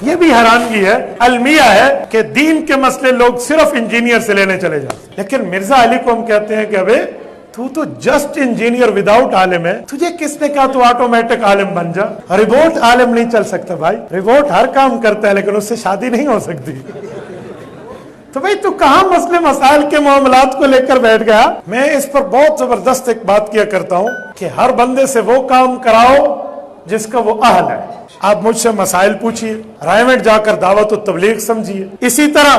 یہ بھی حیرانگی ہے، المیہ ہے کہ دین کے مسئلے لوگ صرف انجینئر سے لینے چلے جاتے، لیکن مرزا علی کو ہم کہتے ہیں کہ ابے تو جسٹ انجینئر وداؤٹ عالم ہے، تجھے کس نے کہا تو آٹومیٹک عالم بن جا؟ ریبوٹ عالم نہیں چل سکتا بھائی، ریبوٹ ہر کام کرتا ہے لیکن اس سے شادی نہیں ہو سکتی۔ تو بھائی تو کہاں مسئلے مسائل کے معاملات کو لے کر بیٹھ گیا؟ میں اس پر بہت زبردست ایک بات کیا کرتا ہوں کہ ہر بندے سے وہ کام کراؤ جس کا وہ اہل ہے۔ آپ مجھ سے مسائل پوچھیے، رائمنڈ جا کر دعوت و تبلیغ سمجھیے، اسی طرح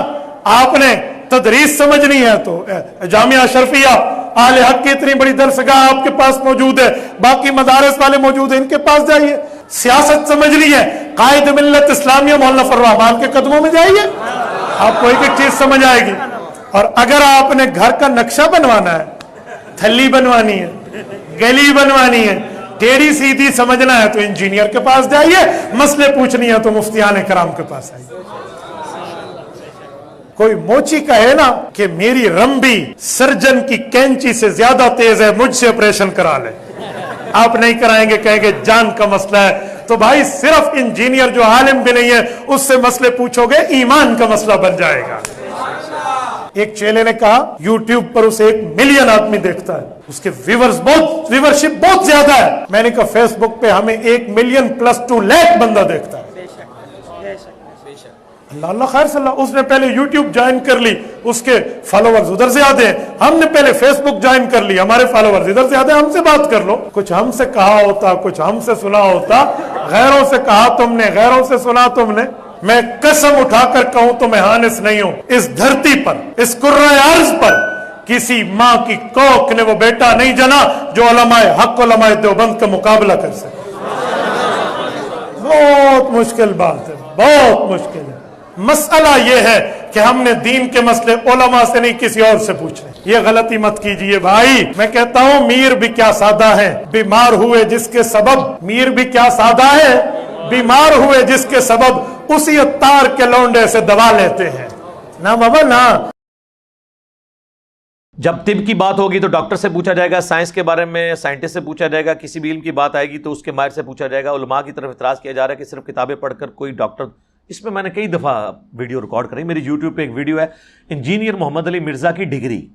آپ نے تدریس سمجھنی ہے تو جامعہ اشرفیہ اہل حق کی اتنی بڑی درسگاہ آپ کے پاس موجود ہے، باقی مدارس والے موجود ہیں، ان کے پاس جائیے۔ سیاست سمجھنی ہے، قائد ملت اسلامیہ مولانا فضل الرحمان کے قدموں میں جائیے، آپ کو ایک ایک چیز سمجھ آئے گی۔ اور اگر آپ نے گھر کا نقشہ بنوانا ہے، تھلی بنوانی ہے، گلی بنوانی ہے، ٹیڑھی سیدھی سمجھنا ہے تو انجینئر کے پاس جائیے، مسئلے پوچھنی ہے تو مفتیان کرام کے پاس آئیے۔ کوئی موچی کہے نا کہ میری رمبی سرجن کی کینچی سے زیادہ تیز ہے، مجھ سے آپریشن کرا لے، آپ نہیں کرائیں گے، کہیں گے جان کا مسئلہ ہے۔ تو بھائی صرف انجینئر جو عالم بھی نہیں ہے اس سے مسئلے پوچھو گے، ایمان کا مسئلہ بن جائے گا۔ ایک چیلے نے کہا یوٹیوب پر اسے 1 ملین آدمی دیکھتا ہے، اس کے ویورشپ بہت زیادہ ہے۔ میں نے کہا فیس بک پہ ہمیں 1 ملین + 2 لاکھ بندہ دیکھتا ہے۔ اللہ اللہ خیر صلی اللہ، اس نے پہلے یوٹیوب جوائن کر لی، اس کے فالوورز ادھر زیادہ ہیں، ہم نے پہلے فیس بک جوائن کر لی، ہمارے فالوورز ادھر زیادہ ہیں، ہم سے بات کر لو۔ کچھ ہم سے کہا ہوتا، کچھ ہم سے سنا ہوتا، غیروں سے کہا تم نے، غیروں سے سنا تم نے۔ میں قسم اٹھا کر کہوں تو میں ہانس نہیں ہوں، اس دھرتی پر، اس کرۂ ارض پر کسی ماں کی کوکھ نے وہ بیٹا نہیں جنا جو علماء حق، علماء دیوبند کا مقابلہ کر سکے۔ بہت مشکل بات ہے، بہت مشکل ہے۔ مسئلہ یہ ہے کہ ہم نے دین کے مسئلے علماء سے نہیں کسی اور سے پوچھنے، یہ غلطی مت کیجئے بھائی۔ میں کہتا ہوں میر بھی کیا سادہ ہے، بیمار ہوئے جس کے سبب، میر بھی کیا سادہ ہے، بیمار ہوئے جس کے سبب اسی عطار کے لونڈے سے دوا لیتے ہیں نا بابا نا۔ جب طب کی بات ہوگی تو ڈاکٹر سے پوچھا جائے گا، سائنس کے بارے میں سائنٹسٹ سے پوچھا جائے گا، کسی بھی علم کی بات آئے گی تو اس کے ماہر سے پوچھا جائے گا۔ علماء کی طرف اعتراض کیا جا رہا ہے کہ صرف کتابیں پڑھ کر کوئی ڈاکٹر، اس میں نے کئی دفعہ ویڈیو ریکارڈ کری، میری یوٹیوب پہ ایک ویڈیو ہے انجینئر محمد علی مرزا کی ڈگری،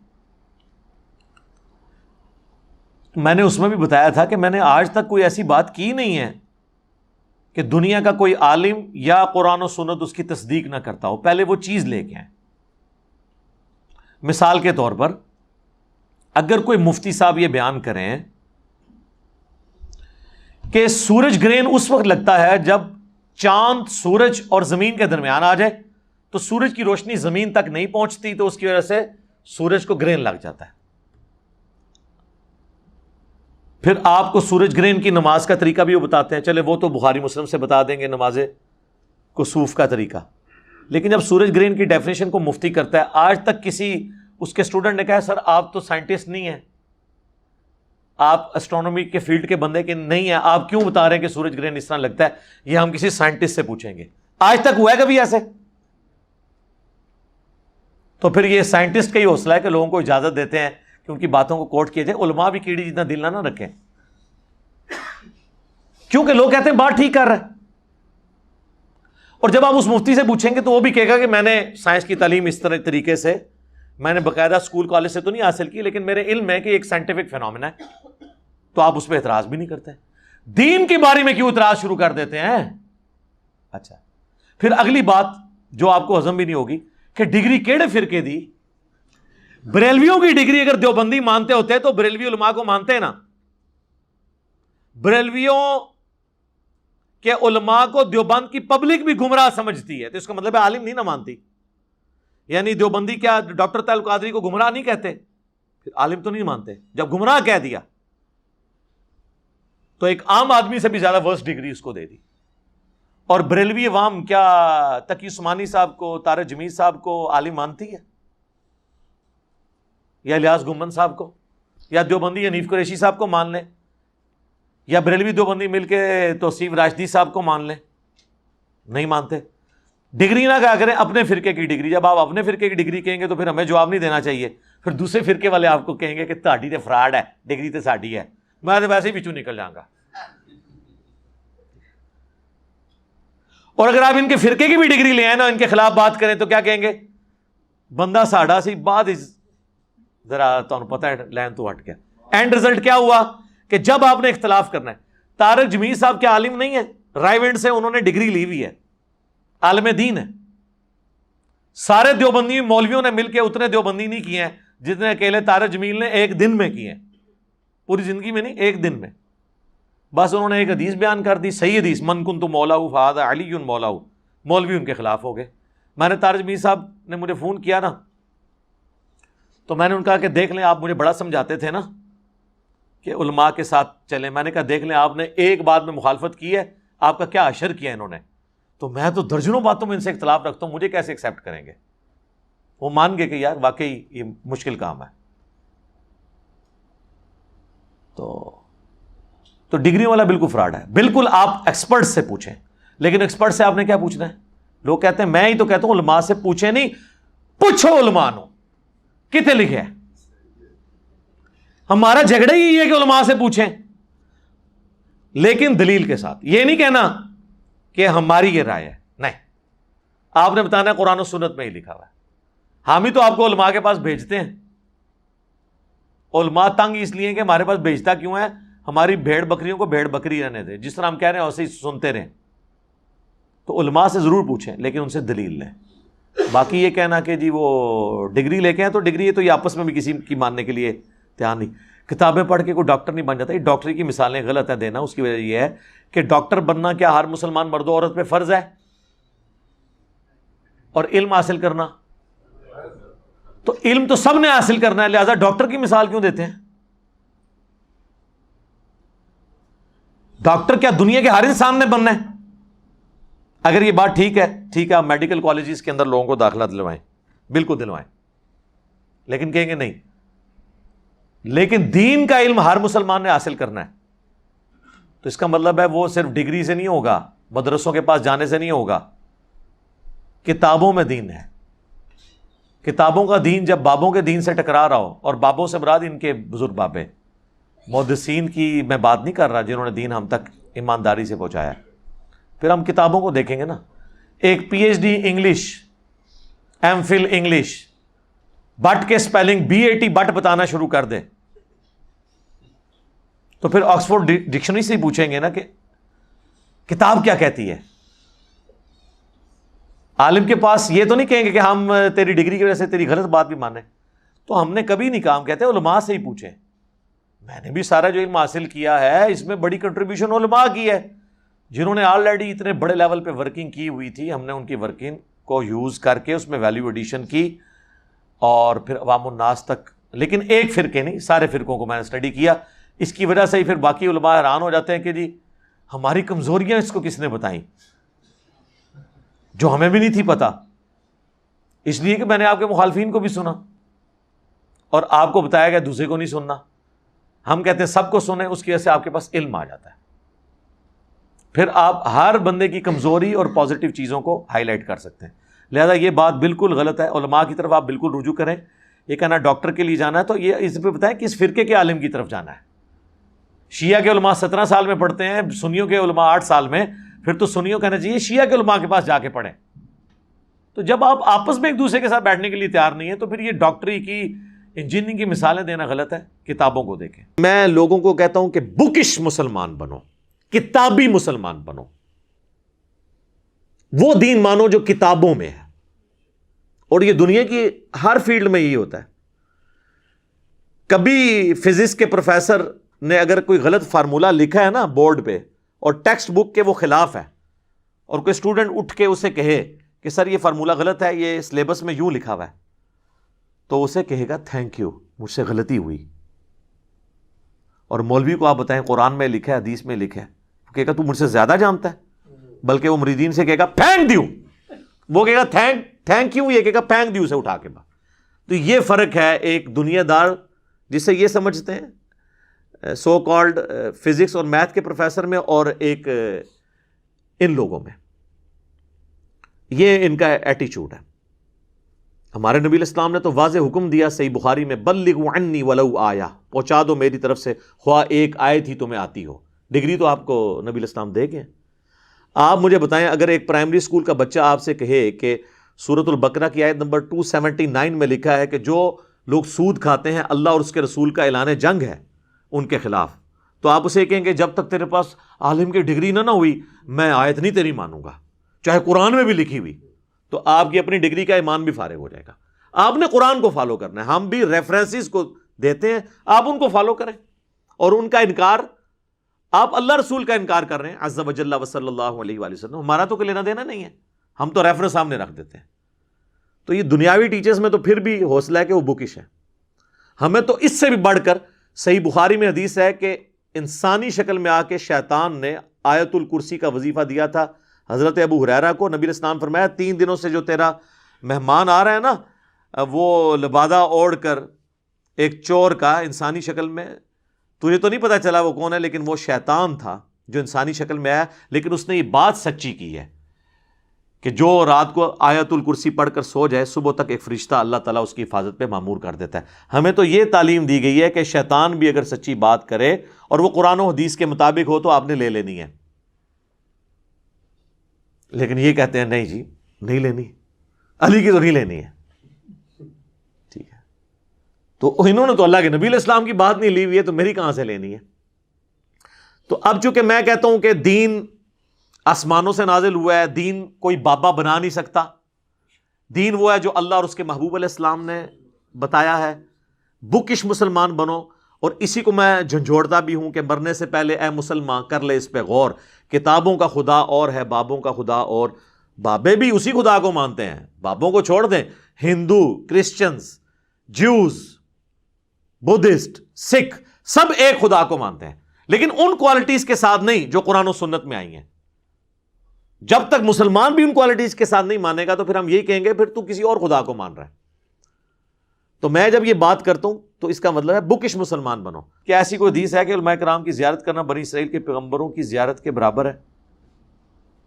میں نے اس میں بھی بتایا تھا کہ میں نے آج تک کوئی ایسی بات کی نہیں ہے کہ دنیا کا کوئی عالم یا قرآن و سنت اس کی تصدیق نہ کرتا ہو، پہلے وہ چیز لے کے آئیں۔ مثال کے طور پر اگر کوئی مفتی صاحب یہ بیان کریں کہ سورج گرہن اس وقت لگتا ہے جب چاند سورج اور زمین کے درمیان آ جائے تو سورج کی روشنی زمین تک نہیں پہنچتی، تو اس کی وجہ سے سورج کو گرہن لگ جاتا ہے۔ پھر آپ کو سورج گرہن کی نماز کا طریقہ بھی وہ بتاتے ہیں، چلے وہ تو بخاری مسلم سے بتا دیں گے نماز کسوف کا طریقہ، لیکن جب سورج گرہن کی ڈیفینیشن کو مفتی کرتا ہے، آج تک کسی اس کے اسٹوڈنٹ نے کہا سر آپ تو سائنٹسٹ نہیں ہیں، آپ اسٹرونومی کے فیلڈ کے بندے کے نہیں ہیں، آپ کیوں بتا رہے ہیں کہ سورج گرہن اس طرح لگتا ہے؟ یہ ہم کسی سائنٹسٹ سے پوچھیں گے، آج تک ہوا ہے کبھی ایسے؟ تو پھر یہ سائنٹسٹ کا ہی حوصلہ ہے کہ لوگوں کو اجازت دیتے ہیں کہ ان کی باتوں کو کوٹ کیا جائے۔ علماء بھی کیڑی جتنا دل نہ رکھیں، کیونکہ لوگ کہتے ہیں بات ٹھیک کر رہا ہے، اور جب آپ اس مفتی سے پوچھیں گے تو وہ بھی کہے گا کہ میں نے سائنس کی تعلیم اس طرح طریقے سے، میں نے باقاعدہ اسکول کالج سے تو نہیں حاصل کی، لیکن میرے علم ہے کہ ایک سائنٹیفک فینومینا ہے، تو آپ اس پہ اعتراض بھی نہیں کرتے۔ دین کے بارے میں کیوں اعتراض شروع کر دیتے ہیں؟ اچھا، پھر اگلی بات جو آپ کو ہضم بھی نہیں ہوگی کہ ڈگری کیڑے فرقے دی؟ بریلویوں کی ڈگری اگر دیوبندی مانتے ہوتے تو بریلوی علماء کو مانتے ہیں نا، بریلویوں کہ علماء کو دیوبند کی پبلک بھی گمراہ سمجھتی ہے، تو اس کا مطلب ہے عالم نہیں نہ مانتی، یعنی دیوبندی کیا ڈاکٹر طاہر القادری کو گمراہ نہیں کہتے؟ پھر عالم تو نہیں مانتے۔ جب گمراہ کہہ دیا تو ایک عام آدمی سے بھی زیادہ ورسٹ ڈگری اس کو دے دی۔ اور بریلوی عوام کیا تقی عثمانی صاحب کو، طارق جمیل صاحب کو عالم مانتی ہے، یا الیاس گمن صاحب کو، یا دیوبندی حنیف قریشی صاحب کو مان لیں، یا بریلوی دیوبندی مل کے توصیف راشدی صاحب کو مان لیں؟ نہیں مانتے۔ ڈگری نہ کہا کریں اپنے فرقے کی ڈگری، جب آپ اپنے فرقے کی ڈگری کہیں گے تو پھر ہمیں جواب نہیں دینا چاہیے، پھر دوسرے فرقے والے آپ کو کہیں گے کہ تہاڈی تے فراڈ ہے، ڈگری تے ساڈی ہے، میں تو ویسے ہی پچھو نکل جاؤں گا۔ اور اگر آپ ان کے فرقے کی بھی ڈگری لے آئے نا، ان کے خلاف بات کریں تو کیا کہیں گے؟ بندہ ساڑا سی بعد ذرا تمہیں پتہ ہے لین تو ہٹ گیا۔ اینڈ رزلٹ کیا ہوا کہ جب آپ نے اختلاف کرنا ہے، طارق جمیل صاحب کیا عالم نہیں ہے؟ رائیونڈ سے انہوں نے ڈگری لی ہوئی ہے، عالم دین ہے۔ سارے دیوبندی مولویوں نے مل کے اتنے دیوبندی نہیں کیے ہیں جتنے اکیلے طارق جمیل نے ایک دن میں کیے ہیں، پوری زندگی میں نہیں، ایک دن میں۔ بس انہوں نے ایک حدیث بیان کر دی، صحیح حدیث، من کنت مولاہ فہذا علی مولاہ، مولوی ان کے خلاف ہو گئے۔ میں نے طارق جمیل صاحب نے مجھے فون کیا نا، تو میں نے ان کا کہ دیکھ لیں، آپ مجھے بڑا سمجھاتے تھے نا کہ علماء کے ساتھ چلیں، میں نے کہا دیکھ لیں آپ نے ایک بات میں مخالفت کی ہے، آپ کا کیا اشر کیا انہوں نے، تو میں تو درجنوں باتوں میں ان سے اختلاف رکھتا ہوں، مجھے کیسے ایکسیپٹ کریں گے؟ وہ مان گئے کہ یار واقعی یہ مشکل کام ہے۔ تو ڈگری والا بالکل فراڈ ہے، بالکل آپ ایکسپرٹ سے پوچھیں، لیکن ایکسپرٹ سے آپ نے کیا پوچھنا ہے؟ لوگ کہتے ہیں، میں ہی تو کہتا ہوں علماء سے پوچھیں نہیں، پوچھو علماء نو کتے لکھے ہیں۔ ہمارا جھگڑا ہی یہ ہے کہ علماء سے پوچھیں، لیکن دلیل کے ساتھ، یہ نہیں کہنا کہ ہماری یہ رائے ہے، نہیں، آپ نے بتانا ہے قرآن و سنت میں ہی لکھا ہوا ہے۔ ہم ہی تو آپ کو علماء کے پاس بھیجتے ہیں۔ علماء تنگ اس لیے کہ ہمارے پاس بھیجتا کیوں ہے؟ ہماری بھیڑ بکریوں کو بھیڑ بکری رہنے دے، جس طرح ہم کہہ رہے ہیں ویسے ہی سنتے رہیں۔ تو علماء سے ضرور پوچھیں، لیکن ان سے دلیل لیں۔ باقی یہ کہنا کہ جی وہ ڈگری لے کے ہیں تو ڈگری ہے، تو یہ آپس میں بھی کسی کی ماننے کے لیے تیار نہیں۔ کتابیں پڑھ کے کوئی ڈاکٹر نہیں بن جاتا، یہ ڈاکٹری کی مثالیں غلط ہے دینا۔ اس کی وجہ یہ ہے کہ ڈاکٹر بننا کیا ہر مسلمان مرد و عورت پہ فرض ہے؟ اور علم حاصل کرنا تو علم تو سب نے حاصل کرنا ہے، لہذا ڈاکٹر کی مثال کیوں دیتے ہیں؟ ڈاکٹر کیا دنیا کے ہر انسان نے بننا ہے؟ اگر یہ بات ٹھیک ہے، ٹھیک ہے، آپ میڈیکل کالجز کے اندر لوگوں کو داخلہ دلوائیں، بالکل دلوائیں، لیکن کہیں گے نہیں، لیکن دین کا علم ہر مسلمان نے حاصل کرنا ہے۔ تو اس کا مطلب ہے وہ صرف ڈگری سے نہیں ہوگا، مدرسوں کے پاس جانے سے نہیں ہوگا، کتابوں میں دین ہے۔ کتابوں کا دین جب بابوں کے دین سے ٹکرا رہا ہو، اور بابوں سے مراد ان کے بزرگ بابے، محدثین کی میں بات نہیں کر رہا جنہوں نے دین ہم تک ایمانداری سے پہنچایا، پھر ہم کتابوں کو دیکھیں گے نا۔ ایک P H D English, M Phil English, bat کے سپیلنگ BAT بٹ بتانا شروع کر دے، تو پھر آکسفورڈ ڈکشنری سے ہی پوچھیں گے نا کہ کتاب کیا کہتی ہے۔ عالم کے پاس یہ تو نہیں کہیں گے کہ ہم تیری ڈگری کی وجہ سے تیری غلط بات بھی مانیں، تو ہم نے کبھی نہیں کہا، ہم کہتے ہیں علماء سے ہی پوچھیں۔ میں نے بھی سارا جو علم حاصل کیا ہے اس میں بڑی کنٹریبیوشن علماء کی ہے، جنہوں نے آلریڈی اتنے بڑے لیول پہ ورکنگ کی ہوئی تھی، ہم نے ان کی ورکنگ کو یوز کر کے اس میں ویلیو ایڈیشن کی، اور پھر عوام الناس تک۔ لیکن ایک فرقے نہیں، سارے فرقوں کو میں نے اسٹڈی کیا۔ اس کی وجہ سے ہی پھر باقی علماء حیران ہو جاتے ہیں کہ جی ہماری کمزوریاں اس کو کس نے بتائیں جو ہمیں بھی نہیں تھی پتا، اس لیے کہ میں نے آپ کے مخالفین کو بھی سنا اور آپ کو بتایا گیا دوسرے کو نہیں سننا۔ ہم کہتے ہیں سب کو سنیں، اس کی وجہ سے آپ کے پاس علم آ جاتا ہے، پھر آپ ہر بندے کی کمزوری اور پازیٹیو چیزوں کو ہائی لائٹ کر سکتے ہیں۔ لہذا یہ بات بالکل غلط ہے، علماء کی طرف آپ بالکل رجوع کریں۔ یہ کہنا ڈاکٹر کے لیے جانا ہے تو یہ اس پہ بتائیں کس فرقے کے عالم کی طرف جانا ہے۔ شیعہ کے علماء 17 سال میں پڑھتے ہیں، سنیوں کے علماء 8 سال میں، پھر تو سنیوں کہنا چاہیے شیعہ کے علماء کے پاس جا کے پڑھیں۔ تو جب آپ آپس میں ایک دوسرے کے ساتھ بیٹھنے کے لیے تیار نہیں ہیں تو پھر یہ ڈاکٹری کی، انجینئرنگ کی مثالیں دینا غلط ہے۔ کتابوں کو دیکھیں۔ میں لوگوں کو کہتا ہوں کہ بکش مسلمان بنو، کتابی مسلمان بنو، وہ دین مانو جو کتابوں میں ہے، اور یہ دنیا کی ہر فیلڈ میں یہی ہوتا ہے۔ کبھی فزکس کے پروفیسر نے اگر کوئی غلط فارمولہ لکھا ہے نا بورڈ پہ اور ٹیکسٹ بک کے وہ خلاف ہے، اور کوئی اسٹوڈنٹ اٹھ کے اسے کہے کہ سر یہ فارمولہ غلط ہے، یہ سلیبس میں یوں لکھا ہوا ہے، تو اسے کہے گا تھینک یو، مجھ سے غلطی ہوئی۔ اور مولوی کو آپ بتائیں قرآن میں لکھا ہے، حدیث میں لکھا ہے، وہ کہے گا تو مجھ سے زیادہ جانتا ہے، بلکہ وہ مریدین سے کہے گا پھینک دیو، وہ کہے گا تھینک یو، یہ کہے گا پھینک دیو سے اٹھا کے بعد۔ تو یہ فرق ہے ایک دنیا دار جسے یہ سمجھتے ہیں سو کالڈ فزکس اور میتھ کے پروفیسر میں، اور ایک ان لوگوں میں۔ یہ ان کا ایٹیچیوڈ ہے۔ ہمارے نبی علیہ السلام نے تو واضح حکم دیا صحیح بخاری میں، بلغوا عنی ولو آیا، پہنچا دو میری طرف سے خواہ ایک آیت ہی تمہیں آتی ہو۔ ڈگری تو آپ کو نبی علیہ السلام دے گئے۔ آپ مجھے بتائیں اگر ایک پرائمری اسکول کا بچہ آپ سے کہے کہ سورۃ البقرہ کی آیت نمبر 279 میں لکھا ہے کہ جو لوگ سود کھاتے ہیں اللہ اور اس کے رسول کا اعلان جنگ ہے ان کے خلاف، تو آپ اسے کہیں گے جب تک تیرے پاس عالم کی ڈگری نہ ہوئی میں آیت نہیں تیری مانوں گا چاہے قرآن میں بھی لکھی ہوئی، تو آپ کی اپنی ڈگری کا ایمان بھی فارغ ہو جائے گا۔ آپ نے قرآن کو فالو کرنا ہے، ہم بھی ریفرنسز کو دیتے ہیں، آپ ان کو فالو کریں، اور ان کا انکار، آپ اللہ رسول کا انکار کر رہے ہیں عز وجل و صلی اللہ علیہ وآلہ وسلم، ہمارا تو کوئی لینا دینا نہیں ہے، ہم تو ریفرنس سامنے رکھ دیتے ہیں۔ تو یہ دنیاوی ٹیچرز میں تو پھر بھی حوصلہ ہے کہ وہ بکش ہے، ہمیں تو اس سے بھی بڑھ کر صحیح بخاری میں حدیث ہے کہ انسانی شکل میں آ کے شیطان نے آیت الکرسی کا وظیفہ دیا تھا حضرت ابو ہریرہ کو۔ نبی علیہ السلام فرمایا 3 دنوں سے جو تیرا مہمان آ رہا ہے نا، وہ لبادہ اوڑھ کر ایک چور کا انسانی شکل میں، تجھے تو نہیں پتا چلا وہ کون ہے، لیکن وہ شیطان تھا جو انسانی شکل میں آیا، لیکن اس نے یہ بات سچی کی ہے کہ جو رات کو آیت الکرسی پڑھ کر سو جائے صبح تک ایک فرشتہ اللہ تعالیٰ اس کی حفاظت پہ مامور کر دیتا ہے۔ ہمیں تو یہ تعلیم دی گئی ہے کہ شیطان بھی اگر سچی بات کرے اور وہ قرآن و حدیث کے مطابق ہو تو آپ نے لے لینی ہے، لیکن یہ کہتے ہیں نہیں جی نہیں لینی، علی کی تو نہیں لینی ہے، ٹھیک ہے، تو انہوں نے تو اللہ کے نبی علیہ السلام کی بات نہیں لی ہوئی ہے تو میری کہاں سے لینی ہے؟ تو اب چونکہ میں کہتا ہوں کہ دین آسمانوں سے نازل ہوا ہے، دین کوئی بابا بنا نہیں سکتا، دین وہ ہے جو اللہ اور اس کے محبوب علیہ السلام نے بتایا ہے۔ بکش مسلمان بنو، اور اسی کو میں جھنجھوڑتا بھی ہوں کہ مرنے سے پہلے اے مسلمان کر لے اس پہ غور، کتابوں کا خدا اور ہے بابوں کا خدا اور، بابے بھی اسی خدا کو مانتے ہیں، بابوں کو چھوڑ دیں، ہندو، کرسچنز، جیوز، بدھسٹ، سکھ، سب ایک خدا کو مانتے ہیں، لیکن ان کوالٹیز کے ساتھ نہیں جو قرآن و سنت میں آئی ہیں۔ جب تک مسلمان بھی ان کوالٹیز کے ساتھ نہیں مانے گا تو پھر ہم یہی کہیں گے پھر تو کسی اور خدا کو مان رہا ہے۔ تو میں جب یہ بات کرتا ہوں تو اس کا مطلب ہے بکش مسلمان بنو۔ کیا ایسی کوئی حدیث ہے کہ علماء کرام کی زیارت کرنا بنی اسرائیل کے پیغمبروں کی زیارت کے برابر ہے؟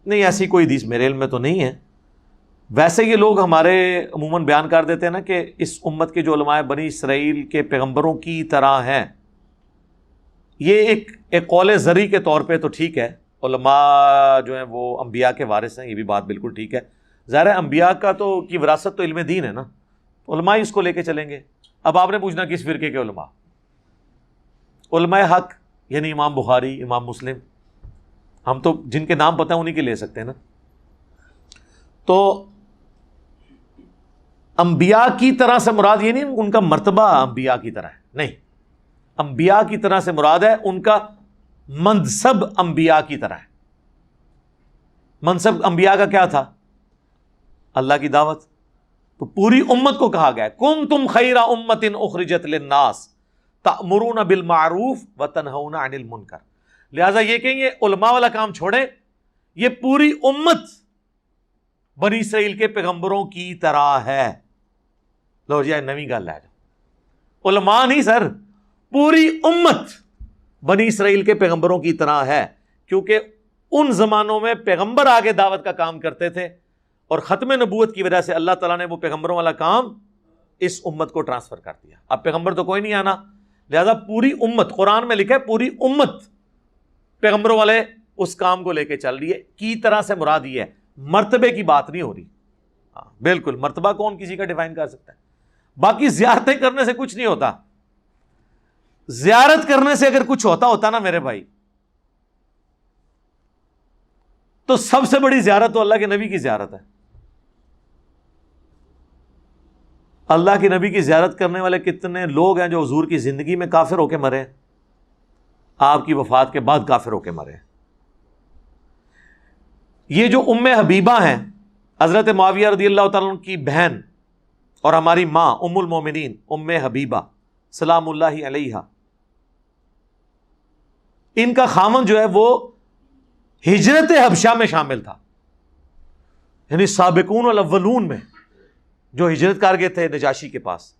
نہیں، ایسی کوئی حدیث میرے علم میں تو نہیں ہے۔ ویسے یہ لوگ ہمارے عموماً بیان کر دیتے ہیں نا کہ اس امت کے جو علماء بنی اسرائیل کے پیغمبروں کی طرح ہیں، یہ ایک قول زرعی کے طور پہ تو ٹھیک ہے، علماء جو ہیں وہ انبیاء کے وارث ہیں، یہ بھی بات بالکل ٹھیک ہے۔ ظاہر ہے انبیاء کا تو کی وراثت تو علم دین ہے نا، علماء ہی اس کو لے کے چلیں گے۔ اب آپ نے پوچھنا کس فرقے کے علماء؟ علماء حق یعنی امام بخاری، امام مسلم، ہم تو جن کے نام پتہ ہیں انہی کے لے سکتے ہیں نا۔ تو انبیاء کی طرح سے مراد یہ نہیں ان کا مرتبہ انبیاء کی طرح ہے، نہیں، انبیاء کی طرح سے مراد ہے ان کا منصب انبیاء کی طرح ہے۔ منصب انبیاء کا کیا تھا؟ اللہ کی دعوت۔ تو پوری امت کو کہا گیا کنتم خیر امۃ اخرجت للناس تأمرون بالمعروف وتنہون عن المنکر، لہذا یہ کہ یہ علماء والا کام چھوڑیں، یہ پوری امت بنی اسرائیل کے پیغمبروں کی طرح ہے۔ لو جی نویں گل ہے، علماء نہیں سر، پوری امت بنی اسرائیل کے پیغمبروں کی طرح ہے، کیونکہ ان زمانوں میں پیغمبر آگے دعوت کا کام کرتے تھے، اور ختم نبوت کی وجہ سے اللہ تعالیٰ نے وہ پیغمبروں والا کام اس امت کو ٹرانسفر کر دیا۔ اب پیغمبر تو کوئی نہیں آنا، لہذا پوری امت، قرآن میں لکھا ہے پوری امت پیغمبروں والے اس کام کو لے کے چل رہی ہے۔ کی طرح سے مراد یہ ہے، مرتبے کی بات نہیں ہو رہی۔ ہاں بالکل، مرتبہ کون کسی کا ڈیفائن کر سکتا ہے؟ باقی زیارتیں کرنے سے کچھ نہیں ہوتا، زیارت کرنے سے اگر کچھ ہوتا نا میرے بھائی، تو سب سے بڑی زیارت تو اللہ کے نبی کی زیارت ہے۔ اللہ کے نبی کی زیارت کرنے والے کتنے لوگ ہیں جو حضور کی زندگی میں کافر ہو کے مرے، آپ کی وفات کے بعد کافر ہو کے مرے۔ یہ جو ام حبیبہ ہیں، حضرت معاویہ رضی اللہ تعالیٰ عنہ کی بہن اور ہماری ماں ام المومنین ام حبیبہ سلام اللہ علیہا، ان کا خامن جو ہے وہ ہجرت حبشہ میں شامل تھا، یعنی سابقون الاولون میں جو ہجرت کر گئے تھے نجاشی کے پاس،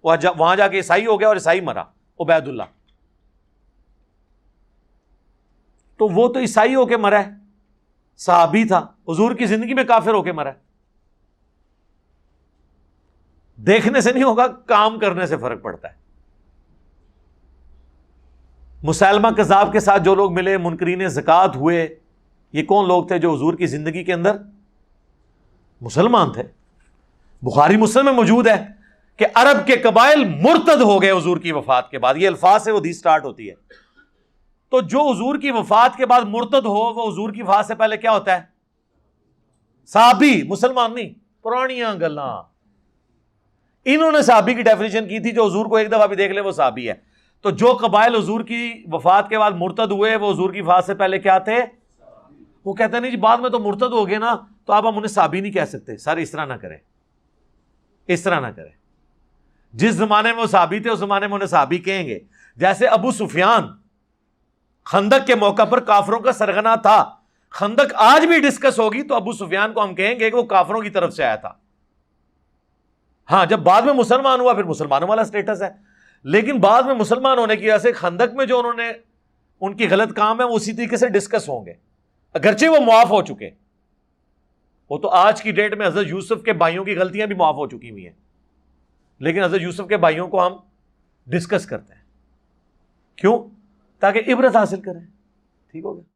وہاں جا کے عیسائی ہو گیا اور عیسائی مرا، عبید اللہ، تو وہ تو عیسائی ہو کے مرا ہے، صحابی تھا، حضور کی زندگی میں کافر ہو کے مرا ہے۔ دیکھنے سے نہیں ہوگا، کام کرنے سے فرق پڑتا ہے۔ مسیلمہ کذاب کے ساتھ جو لوگ ملے، منکرین زکوٰۃ ہوئے، یہ کون لوگ تھے جو حضور کی زندگی کے اندر مسلمان تھے؟ بخاری مسلم میں موجود ہے کہ عرب کے قبائل مرتد ہو گئے حضور کی وفات کے بعد. یہ الفاظ سے وہ حدیث سٹارٹ ہوتی ہے. تو جو حضور کی وفات کے بعد مرتد ہو وہ حضور کی وفات سے پہلے کیا ہوتا ہے؟ صحابی، مسلمان نہیں. پرانیاں گلاں. انہوں نے صحابی کی ڈیفینیشن کی تھی جو حضور کو ایک دفعہ بھی دیکھ لے وہ صحابی ہے. تو جو قبائل حضور کی وفات کے بعد مرتد ہوئے وہ حضور کی وفات سے پہلے کیا تھے؟ وہ کہتے ہیں نہیں جی بعد میں تو مرتد ہو گئے نا تو اب ہم انہیں صحابی نہیں کہہ سکتے. سر اس طرح نہ کریں، اس طرح نہ کریں. جس زمانے میں وہ صحابی تھے اس زمانے میں انہیں صحابی کہیں گے. جیسے ابو سفیان خندق کے موقع پر کافروں کا سرغنہ تھا. خندق آج بھی ڈسکس ہوگی تو ابو سفیان کو ہم کہیں گے کہ وہ کافروں کی طرف سے آیا تھا. ہاں جب بعد میں مسلمان ہوا پھر مسلمانوں والا سٹیٹس ہے. لیکن بعد میں مسلمان ہونے کی وجہ سے خندق میں جو انہوں نے ان کی غلط کام ہے وہ اسی طریقے سے ڈسکس ہوں گے اگرچہ وہ معاف ہو چکے. وہ تو آج کی ڈیٹ میں حضرت یوسف کے بھائیوں کی غلطیاں بھی معاف ہو چکی ہوئی ہیں لیکن حضرت یوسف کے بھائیوں کو ہم ڈسکس کرتے ہیں. کیوں؟ تاکہ عبرت حاصل کریں. ٹھیک ہو گیا.